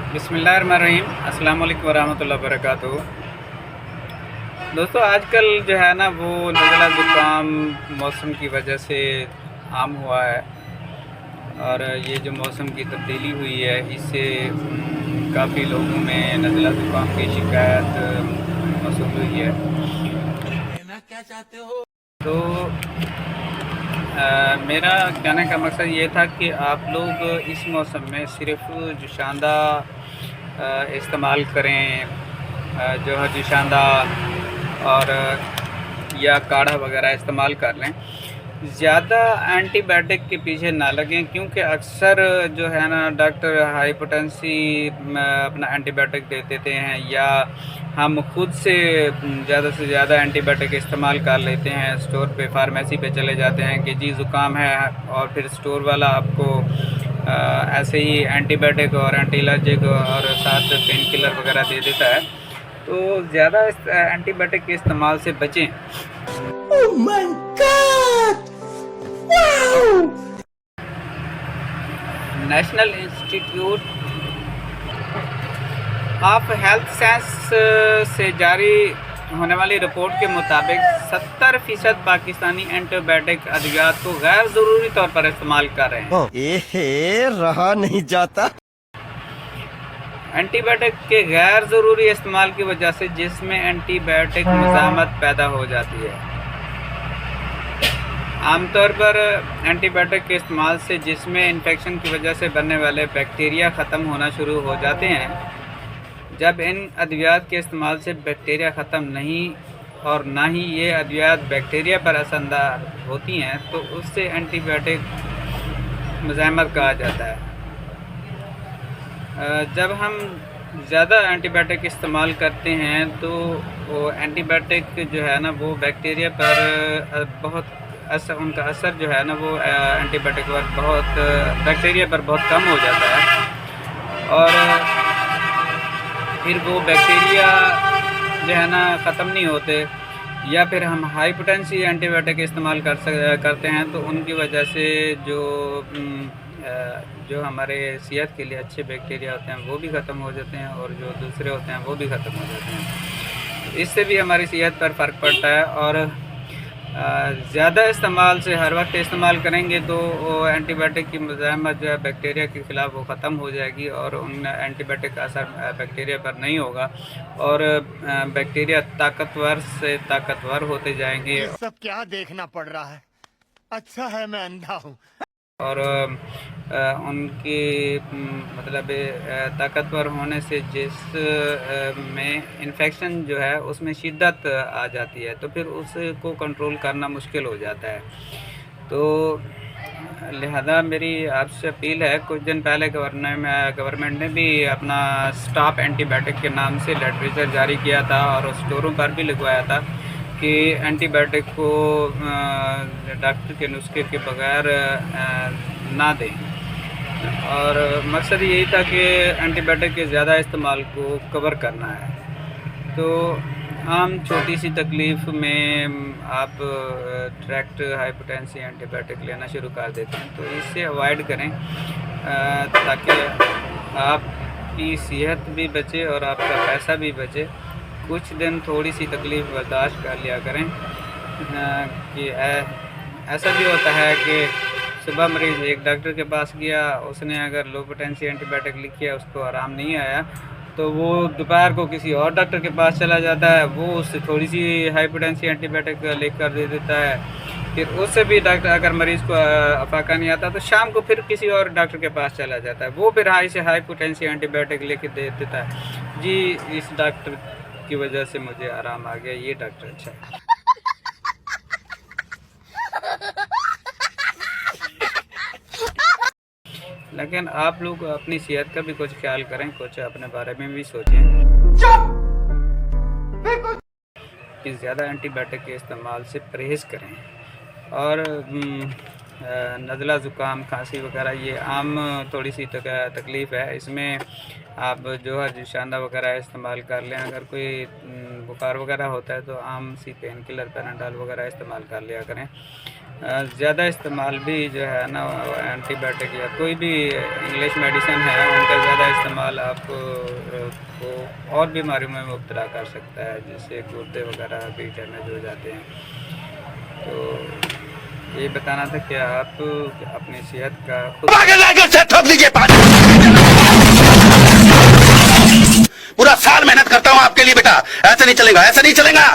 बिस्मिल्लाहिर्रहमानिर्रहीम। अस्सलाम वालेकुम वरहमतुल्लाहि वबरकातुहू। दोस्तों, आजकल जो है ना वो नज़ला ज़ुकाम मौसम की वजह से आम हुआ है। और ये जो मौसम की तब्दीली हुई है इससे काफ़ी लोगों में नज़ला ज़ुकाम की शिकायत मौसूल हुई है। कहना क्या चाहते हो? तो मेरा कहने का मकसद ये था कि आप लोग इस मौसम में सिर्फ़ जुशांदा इस्तेमाल करें, जो है जुशांदा और या काढ़ा वगैरह इस्तेमाल कर लें। ज़्यादा एंटीबायोटिक के पीछे ना लगें, क्योंकि अक्सर जो है ना डॉक्टर हाइपोटेंसी अपना एंटीबायोटिक दे देते हैं, या हम खुद से ज़्यादा एंटीबायोटिक इस्तेमाल कर लेते हैं। स्टोर पे फार्मेसी पे चले जाते हैं कि जी ज़ुकाम है, और फिर स्टोर वाला आपको ऐसे ही एंटीबायोटिक और एंटी एलर्जिक और साथ पेन किलर वगैरह दे देता है। तो ज़्यादा एंटीबायोटिक के इस्तेमाल से बचें। Oh my God! Wow! National institute of health science से जारी होने वाली रिपोर्ट के मुताबिक 70% पाकिस्तानी एंटीबायोटिक अद्वियात को गैर ज़रूरी तौर पर इस्तेमाल कर रहे हैं। रहा नहीं जाता। एंटीबायोटिक के गैर ज़रूरी इस्तेमाल की वजह से जिसमें एंटीबायोटिक मुज़ाहमत पैदा हो जाती है। आमतौर पर एंटीबायोटिक के इस्तेमाल से जिसमें इन्फेक्शन की वजह से बनने वाले बैक्टीरिया ख़त्म होना शुरू हो जाते हैं। जब इन अद्वियात के इस्तेमाल से बैक्टीरिया ख़त्म नहीं और ना ही ये अद्वियात बैक्टीरिया पर असरअंदाज होती हैं, तो उससे एंटीबायोटिक मुज़ाहमत कहा जाता है। जब हम ज़्यादा एंटीबायोटिक इस्तेमाल करते हैं तो वो एंटीबायोटिक जो है ना वो बैक्टीरिया पर बहुत उनका असर जो है ना वो एंटीबायोटिक पर बैक्टीरिया पर बहुत कम हो जाता है, और फिर वो बैक्टीरिया जो है ना ख़त्म नहीं होते, या फिर हम हाई पोटेंसी एंटीबायोटिक इस्तेमाल करते हैं तो उनकी वजह से जो हमारे सेहत के लिए अच्छे बैक्टीरिया होते हैं वो भी ख़त्म हो जाते हैं, और जो दूसरे होते हैं वो भी ख़त्म हो जाते हैं। इससे भी हमारी सेहत पर फ़र्क पड़ता है। और ज़्यादा इस्तेमाल से हर वक्त इस्तेमाल करेंगे तो एंटीबायोटिक की मुज़ाहमत जो है बैक्टीरिया के ख़िलाफ़ वो ख़त्म हो जाएगी, और उन एंटीबायोटिक का असर बैक्टीरिया पर नहीं होगा, और बैक्टीरिया ताकतवर से ताकतवर होते जाएंगे। ये सब क्या देखना पड़ रहा है? अच्छा है मैं अंधा हूँ। और उनकी मतलब ताकतवर होने से में इन्फेक्शन जो है उसमें शिद्दत आ जाती है, तो फिर उसको कंट्रोल करना मुश्किल हो जाता है। तो लिहाजा मेरी आपसे अपील है, कुछ दिन पहले गवर्नमेंट ने भी अपना स्टॉप एंटीबायोटिक के नाम से लिटरेचर जारी किया था, और स्टोरों पर भी लिखवाया था कि एंटीबायोटिक को डॉक्टर के नुस्खे के बगैर ना दें। और मकसद यही था कि एंटीबायोटिक के ज़्यादा इस्तेमाल को कवर करना है। तो आम छोटी सी तकलीफ़ में आप डायरेक्ट हाइपोटेंसी एंटीबायोटिक लेना शुरू कर देते हैं, तो इससे अवॉइड करें, ताकि आपकी सेहत भी बचे और आपका पैसा भी बचे। कुछ दिन थोड़ी सी तकलीफ़ बर्दाश्त कर लिया करें। कि ऐसा भी होता है कि सुबह मरीज़ एक डॉक्टर के पास गया, उसने अगर लो पोटेंसी एंटीबायोटिक लिखी है, उसको आराम नहीं आया, तो वो दोपहर को किसी और डॉक्टर के पास चला जाता है, वो उससे थोड़ी सी हाई पोटेंसी एंटीबायोटिक लिख कर दे देता है। फिर उससे भी डॉक्टर अगर मरीज़ को अफाका नहीं आता तो शाम को फिर किसी और डॉक्टर के पास चला जाता है, वो फिर हाई पोटेंसी एंटीबायोटिक लिख के दे देता है। जी, इस डॉक्टर की वजह से मुझे आराम आ गया, ये डॉक्टर अच्छा है। लेकिन आप लोग अपनी सेहत का भी कुछ ख्याल करें, कुछ अपने बारे में भी सोचें कि ज़्यादा एंटीबायोटिक के इस्तेमाल से परहेज़ करें। और नज़ला ज़ुकाम खांसी वगैरह ये आम थोड़ी सी तकलीफ़ है, इसमें आप जो है जुशांदा वगैरह इस्तेमाल कर लें। अगर कोई बुखार वगैरह होता है तो आम सी पेन किलर पैराडाल वगैरह इस्तेमाल कर लिया करें। ज़्यादा इस्तेमाल भी जो है ना एंटीबायोटिक या कोई भी इंग्लिश मेडिसिन है उनका ज़्यादा इस्तेमाल आपको को और बीमारियों में मुब्तला कर सकता है, जिससे गुर्दे वगैरह भी डैमेज हो जाते हैं। तो ये बताना था कि आप अपनी सेहत का खुद पूरा साल मेहनत करता हूँ आपके लिए बेटा, ऐसे नहीं चलेगा, ऐसे नहीं चलेगा।